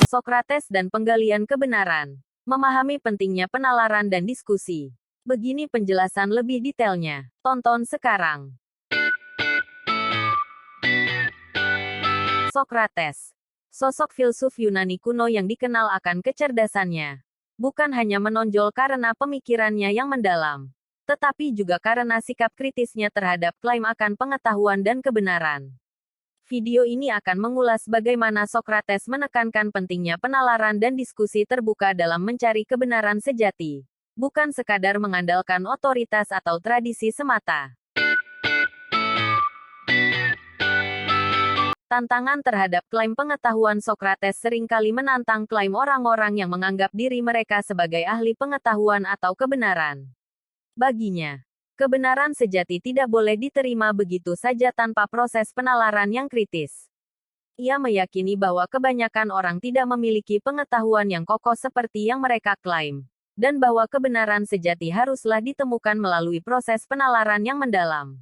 Sokrates dan penggalian kebenaran. Memahami pentingnya penalaran dan diskusi. Begini penjelasan lebih detailnya. Tonton sekarang. Sokrates. Sosok filsuf Yunani kuno yang dikenal akan kecerdasannya. Bukan hanya menonjol karena pemikirannya yang mendalam, tetapi juga karena sikap kritisnya terhadap klaim akan pengetahuan dan kebenaran. Video ini akan mengulas bagaimana Sokrates menekankan pentingnya penalaran dan diskusi terbuka dalam mencari kebenaran sejati, bukan sekadar mengandalkan otoritas atau tradisi semata. Tantangan terhadap klaim pengetahuan. Sokrates seringkali menantang klaim orang-orang yang menganggap diri mereka sebagai ahli pengetahuan atau kebenaran. Baginya, kebenaran sejati tidak boleh diterima begitu saja tanpa proses penalaran yang kritis. Ia meyakini bahwa kebanyakan orang tidak memiliki pengetahuan yang kokoh seperti yang mereka klaim, dan bahwa kebenaran sejati haruslah ditemukan melalui proses penalaran yang mendalam.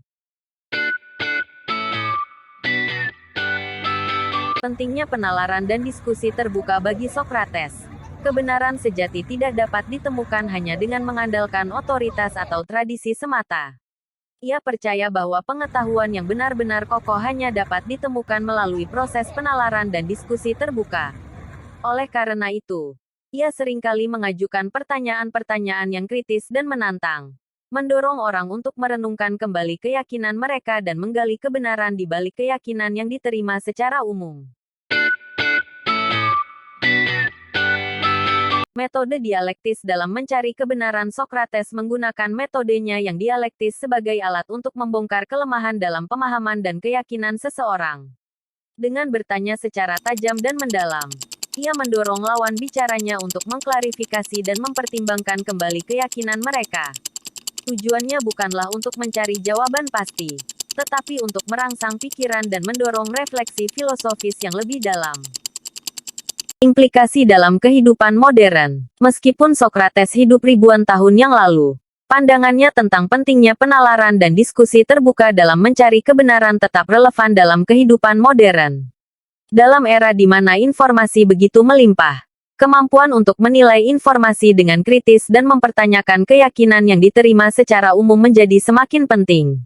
Pentingnya penalaran dan diskusi terbuka bagi Sokrates. Kebenaran sejati tidak dapat ditemukan hanya dengan mengandalkan otoritas atau tradisi semata. Ia percaya bahwa pengetahuan yang benar-benar kokoh hanya dapat ditemukan melalui proses penalaran dan diskusi terbuka. Oleh karena itu, ia seringkali mengajukan pertanyaan-pertanyaan yang kritis dan menantang, mendorong orang untuk merenungkan kembali keyakinan mereka dan menggali kebenaran di balik keyakinan yang diterima secara umum. Metode dialektis dalam mencari kebenaran. Sokrates menggunakan metodenya yang dialektis sebagai alat untuk membongkar kelemahan dalam pemahaman dan keyakinan seseorang. Dengan bertanya secara tajam dan mendalam, ia mendorong lawan bicaranya untuk mengklarifikasi dan mempertimbangkan kembali keyakinan mereka. Tujuannya bukanlah untuk mencari jawaban pasti, tetapi untuk merangsang pikiran dan mendorong refleksi filosofis yang lebih dalam. Implikasi dalam kehidupan modern. Meskipun Sokrates hidup ribuan tahun yang lalu, pandangannya tentang pentingnya penalaran dan diskusi terbuka dalam mencari kebenaran tetap relevan dalam kehidupan modern. Dalam era di mana informasi begitu melimpah, kemampuan untuk menilai informasi dengan kritis dan mempertanyakan keyakinan yang diterima secara umum menjadi semakin penting.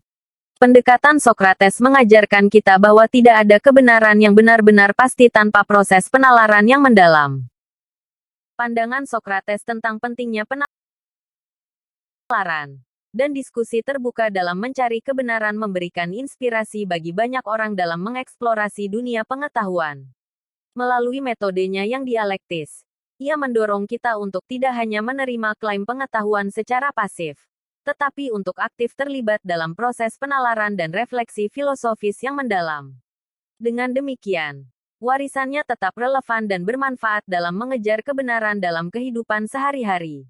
Pendekatan Sokrates mengajarkan kita bahwa tidak ada kebenaran yang benar-benar pasti tanpa proses penalaran yang mendalam. Pandangan Sokrates tentang pentingnya penalaran dan diskusi terbuka dalam mencari kebenaran memberikan inspirasi bagi banyak orang dalam mengeksplorasi dunia pengetahuan. Melalui metodenya yang dialektis, ia mendorong kita untuk tidak hanya menerima klaim pengetahuan secara pasif, tetapi untuk aktif terlibat dalam proses penalaran dan refleksi filosofis yang mendalam. Dengan demikian, warisannya tetap relevan dan bermanfaat dalam mengejar kebenaran dalam kehidupan sehari-hari.